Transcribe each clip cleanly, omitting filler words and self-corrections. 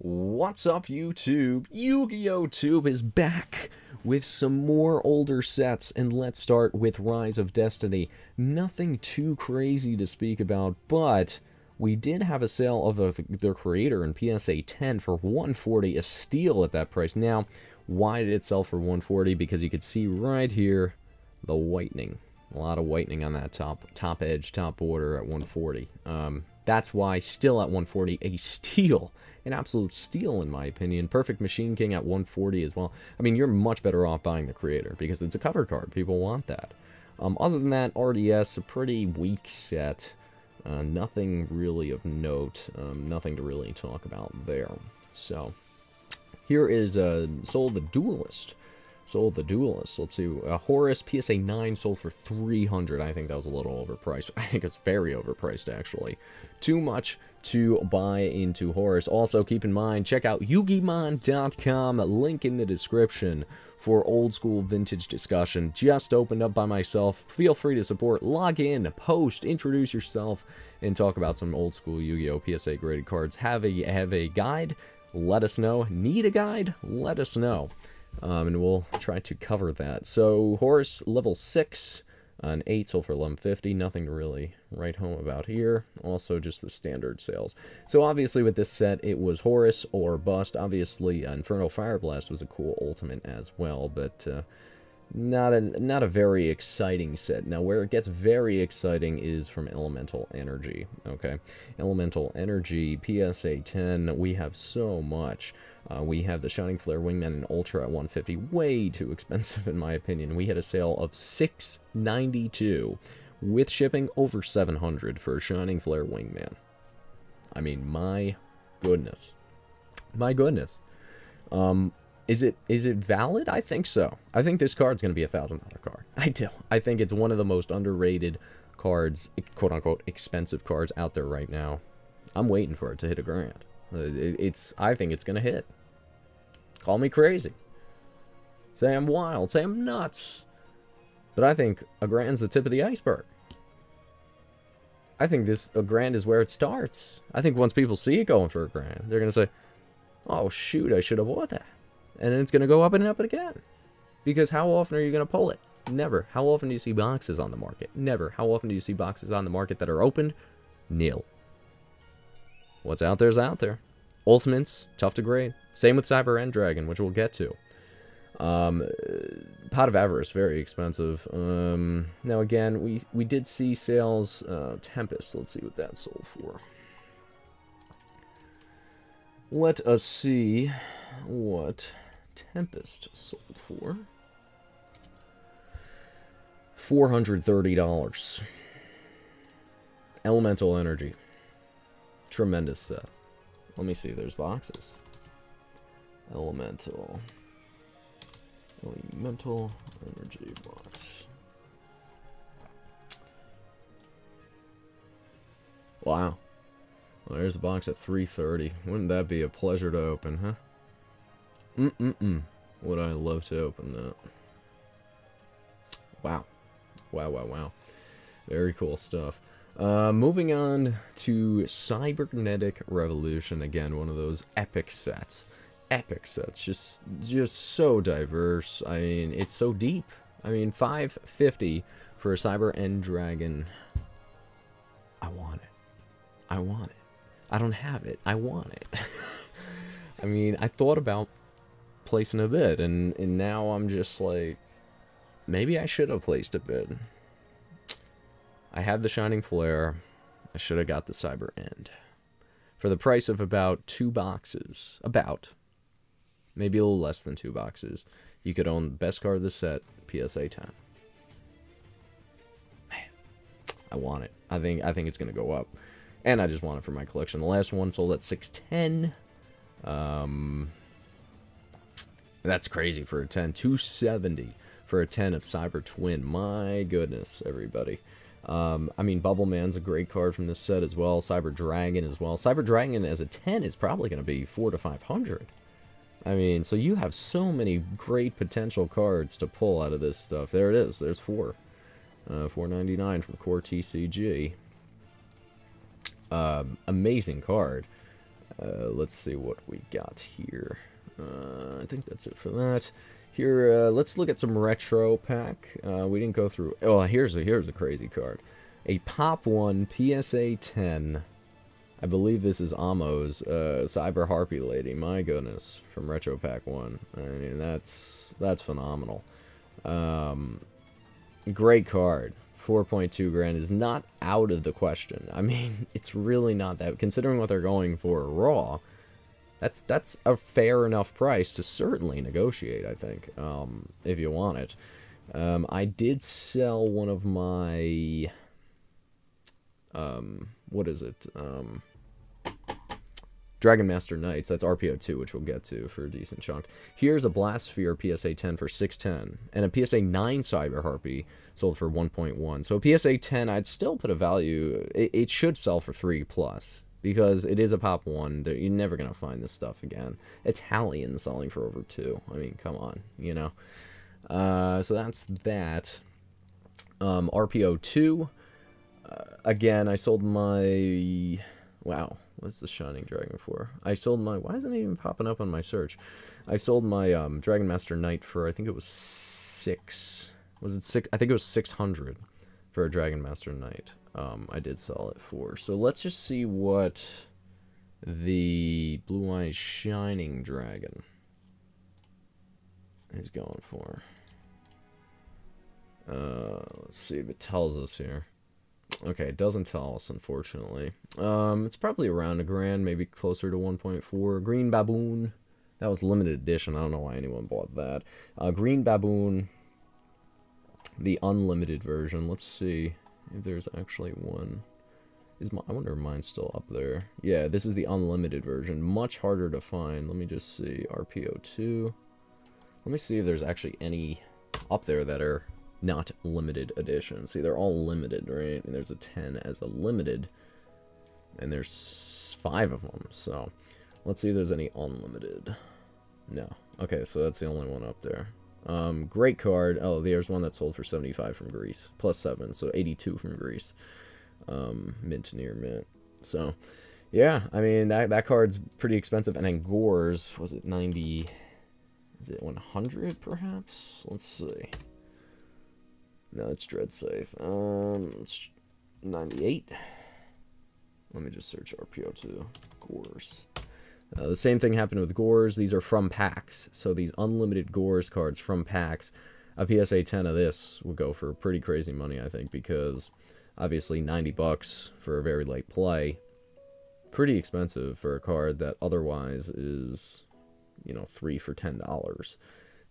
What's up, YouTube? Yu-Gi-Oh! Tube is back with some more older sets, and let's start with Rise of Destiny. Nothing too crazy to speak about, but we did have a sale of their creator in PSA 10 for $140, a steal at that price. Now, why did it sell for $140? Because you could see right here the whitening. A lot of whitening on that top edge, top border at $140. That's why, still at $140, a steal. An absolute steal, in my opinion. Perfect Machine King at $140 as well. I mean, you're much better off buying the creator, because it's a cover card. People want that. Other than that, RDS, a pretty weak set. Nothing really of note. Nothing to really talk about there. So, here is sold the Duelist. Sold the Duelist. Let's see. Horus PSA 9 sold for $300. I think that was a little overpriced. I think it's very overpriced, actually. Too much to buy into Horus. Also, keep in mind, check out yugimon.com. Link in the description for old school vintage discussion. Just opened up by myself. Feel free to support. Log in, post, introduce yourself, and talk about some old school Yu-Gi-Oh! PSA graded cards. Have a guide? Let us know. Need a guide? Let us know. And we'll try to cover that. So, Horus, level 6, an 8 sold for $11.50. Nothing to really write home about here. Also, just the standard sales. So, obviously, with this set, it was Horus or bust. Obviously, Infernal Fire Blast was a cool ultimate as well, but not a very exciting set. Now, where it gets very exciting is from Elemental Energy. Okay, Elemental Energy, PSA 10. We have so much. We have the Shining Flare Wingman and Ultra at $150, way too expensive in my opinion. We had a sale of $692 with shipping over $700 for a Shining Flare Wingman. I mean, my goodness. My goodness. Is it valid? I think so. I think this card's going to be a $1,000 card. I do. I think it's one of the most underrated cards, quote-unquote, expensive cards out there right now. I'm waiting for it to hit $1,000. I think it's going to hit. Call me crazy. Say I'm wild. Say I'm nuts. But I think $1,000's the tip of the iceberg. I think $1,000 is where it starts. I think once people see it going for $1,000, they're going to say, oh, shoot, I should have bought that. And then it's going to go up and up again. Because how often are you going to pull it? Never. How often do you see boxes on the market? Never. How often do you see boxes on the market that are opened? Nil. What's out there is out there. Ultimates, tough to grade. Same with Cyber End Dragon, which we'll get to. Pot of Avarice, very expensive. Now again, we did see sales. Tempest, let's see what that sold for. Let us see what Tempest sold for. $430. Elemental Energy. Tremendous set. Let me see if there's boxes. Elemental Energy box. Wow. Well, there's a box at $330. Wouldn't that be a pleasure to open, huh? Would I love to open that? Wow. Wow. Very cool stuff. Moving on to Cybernetic Revolution. Again, one of those epic sets. Epic sets. Just so diverse. I mean, it's so deep. I mean, $550 for a Cyber End Dragon. I want it. I want it. I don't have it. I want it. I mean, I thought about placing a bid, and now I'm just like, maybe I should have placed a bid. I had the Shining Flare. I should have got the Cyber End. For the price of about 2 boxes. About. Maybe a little less than 2 boxes. You could own the best card of the set, PSA 10. Man. I want it. I think it's going to go up. And I just want it for my collection. The last one sold at $610. That's crazy for a 10. $270 for a 10 of Cyber Twin. My goodness, everybody. I mean, Bubble Man's a great card from this set as well. Cyber Dragon as well. Cyber Dragon as a 10 is probably going to be $400 to $500. I mean, so you have so many great potential cards to pull out of this stuff. There it is. There's 4. $4.99 from Core TCG. Amazing card. Let's see what we got here. I think that's it for that. Here, let's look at some retro pack. We didn't go through... Oh, here's a crazy card. A Pop 1 PSA 10. I believe this is Amo's Cyber Harpy Lady. My goodness, from Retro Pack 1. I mean, that's phenomenal. Great card. 4.2 grand is not out of the question. I mean, it's really not that. Considering what they're going for raw, that's a fair enough price to certainly negotiate, I think, if you want it. I did sell one of my... what is it? Dragon Master Knights. That's RPO2, which we'll get to for a decent chunk. Here's a Blastsphere PSA 10 for 610, and a PSA 9 Cyber Harpy sold for 1.1. So a PSA 10, I'd still put a value. It should sell for 3+, because it is a Pop 1. You're never gonna find this stuff again. Italian selling for over 2. I mean, come on, you know. So that's that. RPO2. Again, I sold my... Wow, what's the Shining Dragon for? I sold my... Why isn't it even popping up on my search? I sold my Dragon Master Knight for, I think it was 6... Was it 6? I think it was 600 for a Dragon Master Knight. I did sell it for. So let's just see what the Blue Eyes Shining Dragon is going for. Let's see if it tells us here. Okay, it doesn't tell us, unfortunately. It's probably around a grand, maybe closer to 1.4. Green Baboon. That was limited edition. I don't know why anyone bought that. Green Baboon, the unlimited version. Let's see if there's actually one. I wonder if mine's still up there. Yeah, this is the unlimited version. Much harder to find. Let me just see. RPO2. Let me see if there's actually any up there that are not limited edition. See, they're all limited, right? And there's a 10 as a limited, and there's 5 of them. So let's see if there's any unlimited. No. Okay, so that's the only one up there. Great card. Oh, there's one that sold for 75 from Greece, plus 7, so 82 from Greece. Mint to near mint. So yeah, I mean, that card's pretty expensive. And then Gores, was it 90? Is it 100 perhaps? Let's see. No, it's Dread Safe. It's 98. Let me just search RPO2. Gores. The same thing happened with Gores. These are from packs. So these unlimited Gores cards from packs. A PSA 10 of this would go for pretty crazy money, I think, because obviously 90 bucks for a very late play. Pretty expensive for a card that otherwise is, you know, 3 for $10.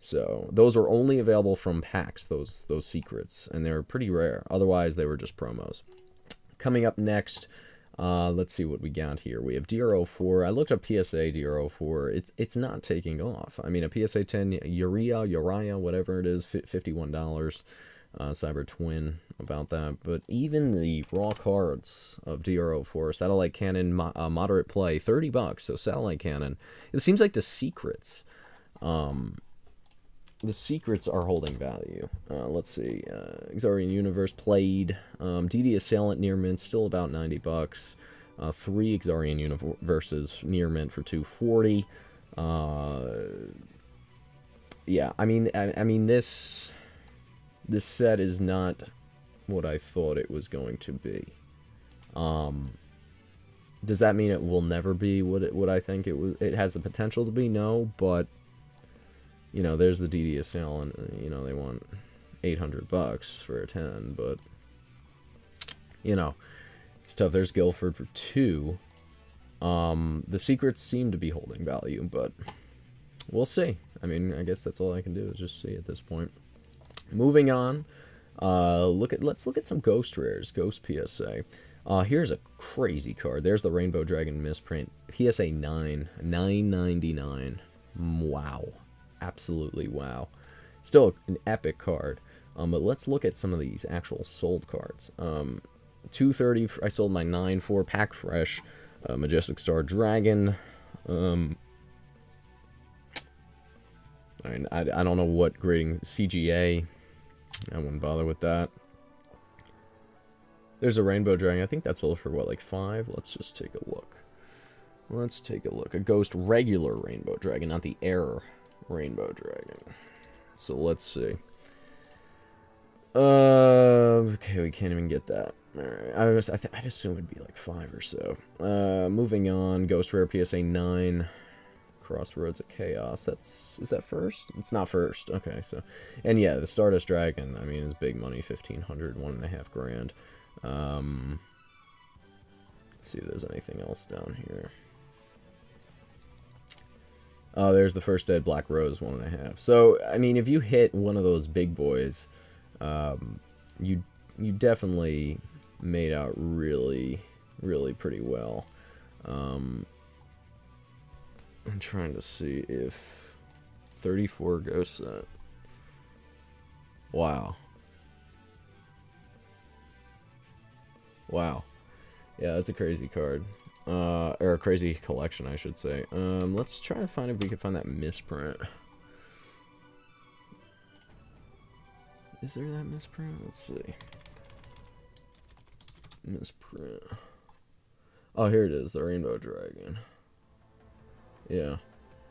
So those are only available from packs, those secrets, and they're pretty rare. Otherwise, they were just promos. Coming up next, let's see what we got here. We have DR04. I looked up PSA DR04. It's not taking off. I mean, a PSA 10 Uriah, whatever it is, $51. Cyber Twin, about that. But even the raw cards of DR04, Satellite Cannon, moderate play, 30 bucks. So Satellite Cannon. It seems like the secrets. The secrets are holding value. Let's see. Exarian Universe played. DD Assailant near mint, still about 90 bucks. 3 Exarian Universes near mint for 240. Yeah, I mean this set is not what I thought it was going to be. Does that mean it will never be what I think it was? It has the potential to be? No, but you know, there's the DD Assailant. You know, they want 800 bucks for a 10, but you know, it's tough. There's Guilford for 2. The secrets seem to be holding value, but we'll see. I mean, I guess that's all I can do is just see at this point. Moving on, let's look at some Ghost Rares, Ghost PSA. Here's a crazy card. There's the Rainbow Dragon misprint, PSA 9, $9.99. Wow. Absolutely wow. Still an epic card. But let's look at some of these actual sold cards. 230, I sold my 9 for pack fresh. Majestic Star Dragon. I mean, I don't know what grading. CGA. I wouldn't bother with that. There's a Rainbow Dragon. I think that's sold for what, like 5? Let's just take a look. Let's take a look. A Ghost regular Rainbow Dragon, not the Air Rainbow Dragon. So let's see. Okay, we can't even get that. Alright, I'd assume it'd be like 5 or so. Moving on, Ghost Rare PSA 9. Crossroads of Chaos. Is that first? It's not first. Okay, so, and yeah, the Stardust Dragon. I mean, it's big money, 1,500, $1.5 grand. Let's see if there's anything else down here. Oh, there's the First Dead Black Rose, 1.5. So, I mean, if you hit one of those big boys, you definitely made out really, really pretty well. I'm trying to see if 34 ghost set. Wow. Wow. Yeah, that's a crazy card. Or a crazy collection, I should say. Let's try to find if we can find that misprint. Is there that misprint? Let's see. Misprint. Oh, here it is, the Rainbow Dragon. Yeah.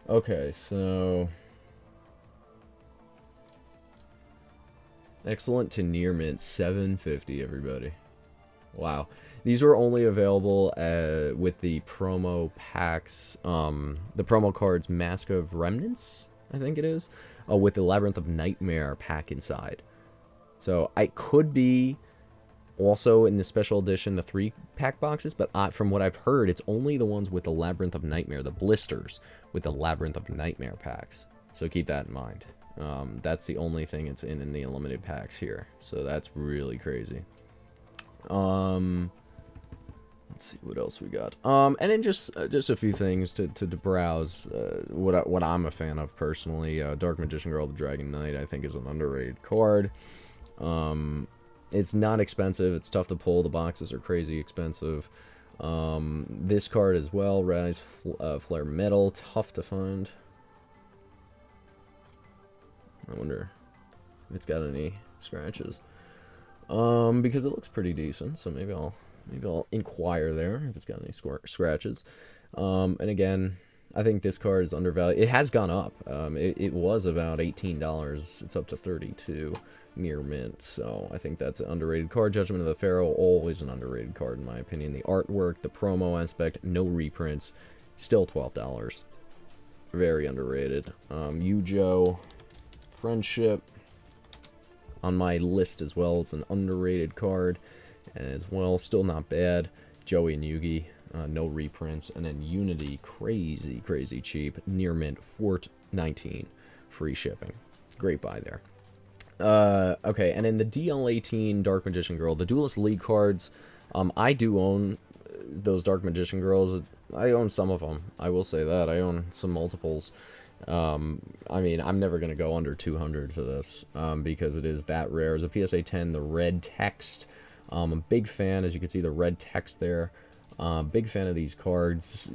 Okay, so... Excellent to near mint, 750, everybody. Wow. These were only available with the promo packs, the promo cards Mask of Remnants, I think it is, with the Labyrinth of Nightmare pack inside. So, I could be also in the special edition, the 3-pack boxes, but from what I've heard, it's only the ones with the Labyrinth of Nightmare, the blisters, with the Labyrinth of Nightmare packs. So keep that in mind. That's the only thing it's in the unlimited packs here. So that's really crazy. Let's see what else we got. And then just a few things to browse. What I'm a fan of personally. Dark Magician Girl, the Dragon Knight, I think is an underrated card. It's not expensive. It's tough to pull. The boxes are crazy expensive. This card as well, Rise Flare Metal, tough to find. I wonder if it's got any scratches. Because it looks pretty decent, so maybe I'll inquire there if it's got any scratches. And again, I think this card is undervalued. It has gone up. It was about $18. It's up to $32 near mint. So I think that's an underrated card. Judgment of the Pharaoh, always an underrated card in my opinion. The artwork, the promo aspect, no reprints, still $12. Very underrated. YuGiOh, Friendship on my list as well. It's an underrated card as well. Still not bad. Joey and Yugi. No reprints. And then Unity, crazy cheap. Near mint, $4.19. Free shipping. Great buy there. Okay, and in the DL18 Dark Magician Girl, the Duelist League cards, I do own those Dark Magician Girls. I own some of them. I will say that. I own some multiples. I mean, I'm never going to go under 200 for this, because it is that rare. As a PSA 10, the red text. I'm a big fan, as you can see, the red text there. Big fan of these cards.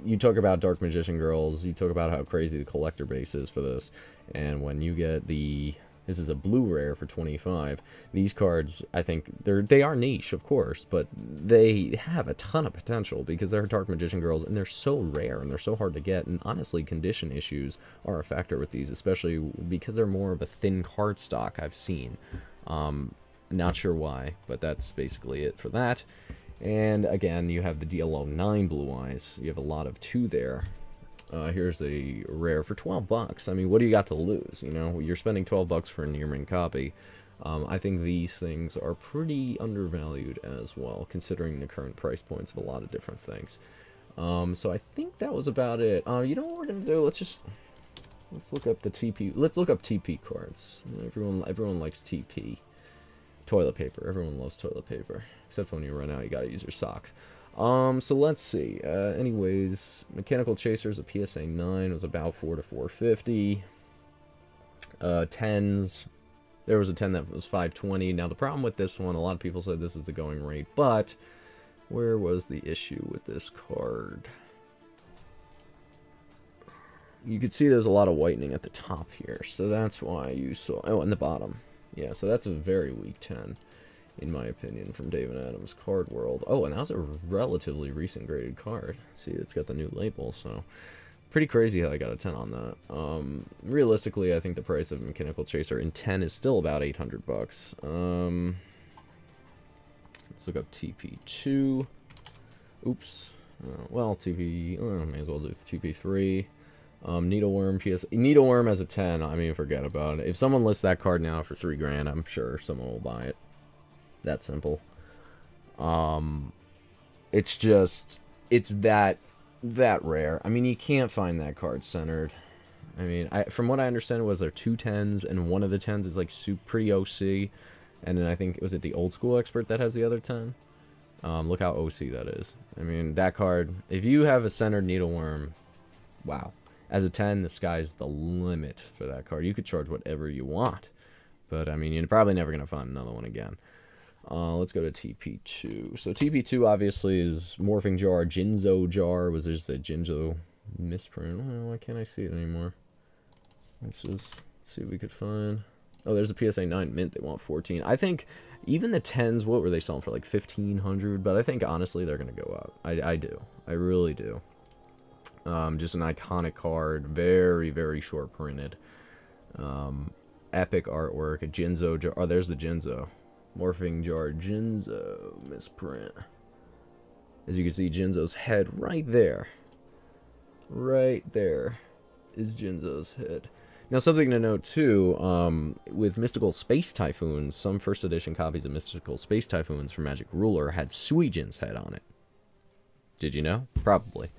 You talk about Dark Magician Girls, you talk about how crazy the collector base is for this, and when you get the... This is a blue rare for 25. These cards, I think, they are niche, of course, but they have a ton of potential because they're Dark Magician Girls, and they're so rare, and they're so hard to get, and honestly, condition issues are a factor with these, especially because they're more of a thin card stock I've seen. Not sure why, but that's basically it for that. And again, you have the DL09 Blue Eyes. You have a lot of 2 there. Here's the rare for 12 bucks. I mean, what do you got to lose? You know, you're spending 12 bucks for a near mint copy. I think these things are pretty undervalued as well, considering the current price points of a lot of different things. So I think that was about it. You know what we're gonna do? Let's look up the TP. Let's look up TP cards. Everyone likes TP. Toilet paper. Everyone loves toilet paper, except when you run out, you gotta use your socks. So let's see. Anyways, Mechanical Chasers, a PSA 9 was about 4 to 450. 10s. There was a 10 that was 520. Now the problem with this one, a lot of people said this is the going rate, but where was the issue with this card? You could see there's a lot of whitening at the top here, so that's why you saw... Oh, and the bottom. Yeah, so that's a very weak 10. in my opinion, from David Adams Card World. Oh, and that was a relatively recent graded card. See, it's got the new label, so pretty crazy how I got a 10 on that. Realistically, I think the price of Mechanical Chaser in 10 is still about 800 bucks. Let's look up TP2. Oops. Well, TP, may as well do TP3. Needleworm, Needleworm as a 10, I mean, forget about it. If someone lists that card now for $3 grand, I'm sure someone will buy it. That simple. It's just, it's that rare. I mean, you can't find that card centered. I mean, from what I understand, was there 2 10s, and one of the 10s is like pretty OC, and then I think, was it the Old School Expert that has the other 10? Look how OC that is. I mean, that card, if you have a centered Needleworm, wow. As a 10, the sky's the limit for that card. You could charge whatever you want, but I mean, you're probably never going to find another one again. Let's go to TP2. So TP2 obviously is Morphing Jar, Jinzo Jar. Was just a Jinzo misprint? Well, why can't I see it anymore? Let's see what we could find. Oh, there's a PSA 9 mint. They want 14. I think even the 10s, what were they selling for? Like 1,500? But I think, honestly, they're going to go up. I do. I really do. Just an iconic card. Very, very short printed. Epic artwork. A Jinzo Jar. Oh, there's the Jinzo. Morphing Jar Jinzo misprint. As you can see, Jinzo's head right there. Right there is Jinzo's head. Now, something to note, too, with Mystical Space Typhoons, some first edition copies of Mystical Space Typhoons from Magic Ruler had Suijin's head on it. Did you know? Probably.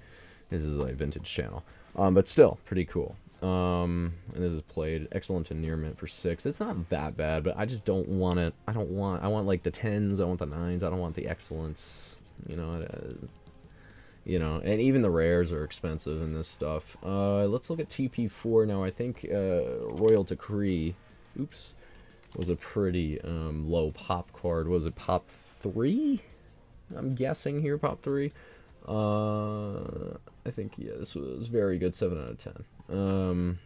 This is a vintage channel. But still, pretty cool. And this is played. Excellent in near mint for 6. It's not that bad, but I just don't want it. I want like the 10s, I want the 9s, I don't want the excellence. You know, and even the rares are expensive in this stuff. Let's look at TP4 now. I think Royal Decree, oops, was a pretty low pop card. Was it pop 3? I'm guessing here, pop 3. I think, yeah, this was very good, 7 out of 10.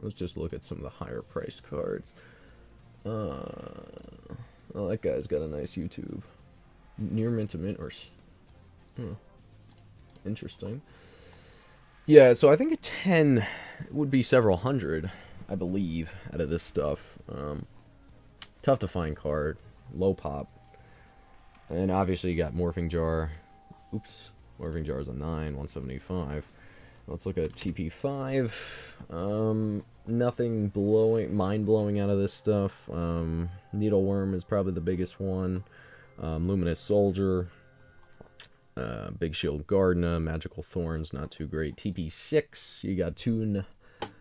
Let's just look at some of the higher price cards. Oh, that guy's got a nice YouTube. Near mint to mint, or... interesting. Yeah, so I think a 10 would be several hundred, I believe, out of this stuff. Tough to find card. Low pop. And obviously you got Morphing Jar. Oops. Morphing Jar is a 9, 175. Let's look at TP5. Nothing mind-blowing out of this stuff. Needleworm is probably the biggest one. Luminous Soldier. Big Shield Gardener, Magical Thorns, not too great. TP6, you got Toon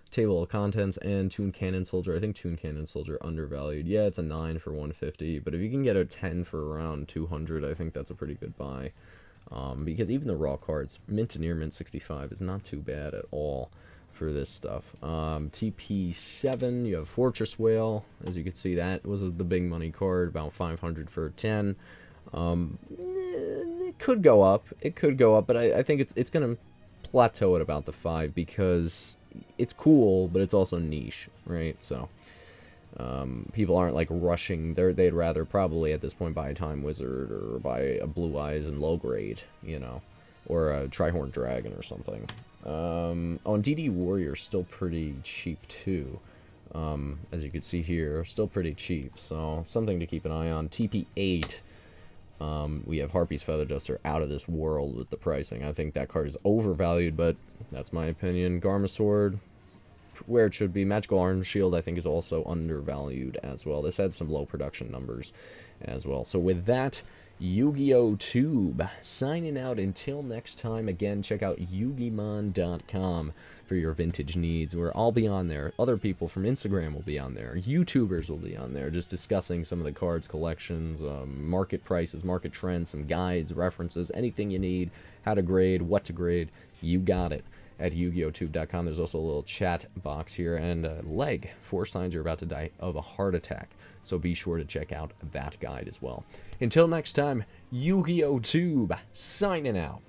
Table of Contents and Toon Cannon Soldier. I think Toon Cannon Soldier undervalued. Yeah, it's a 9 for 150, but if you can get a 10 for around 200, I think that's a pretty good buy. Because even the raw cards, mint to near mint 65 is not too bad at all for this stuff. TP7, you have Fortress Whale. As you can see, that was the big money card, about 500 for 10. It could go up. It could go up, but I think it's going to plateau at about the 5 because it's cool, but it's also niche, right? So people aren't like rushing. They'd rather probably at this point buy a Time Wizard or buy a Blue Eyes and low grade, you know, or a Trihorn Dragon or something. Oh, and DD Warrior's still pretty cheap too. As you can see here, still pretty cheap. So something to keep an eye on. TP8. We have Harpy's Feather Duster out of this world with the pricing. I think that card is overvalued, but that's my opinion. Garmasword, where it should be. Magical Arm Shield, I think, is also undervalued as well. This had some low production numbers as well. So with that, YuGiOh Tube signing out until next time. Again, check out yugimon.com for your vintage needs, where I'll be on there. Other people from Instagram will be on there. YouTubers will be on there, just discussing some of the cards, collections, market prices, market trends, some guides, references, anything you need, how to grade, what to grade, you got it at YuGiOhTube.com. There's also a little chat box here, and a leg. 4 signs you're about to die of a heart attack. So be sure to check out that guide as well. Until next time, YuGiOh Tube signing out.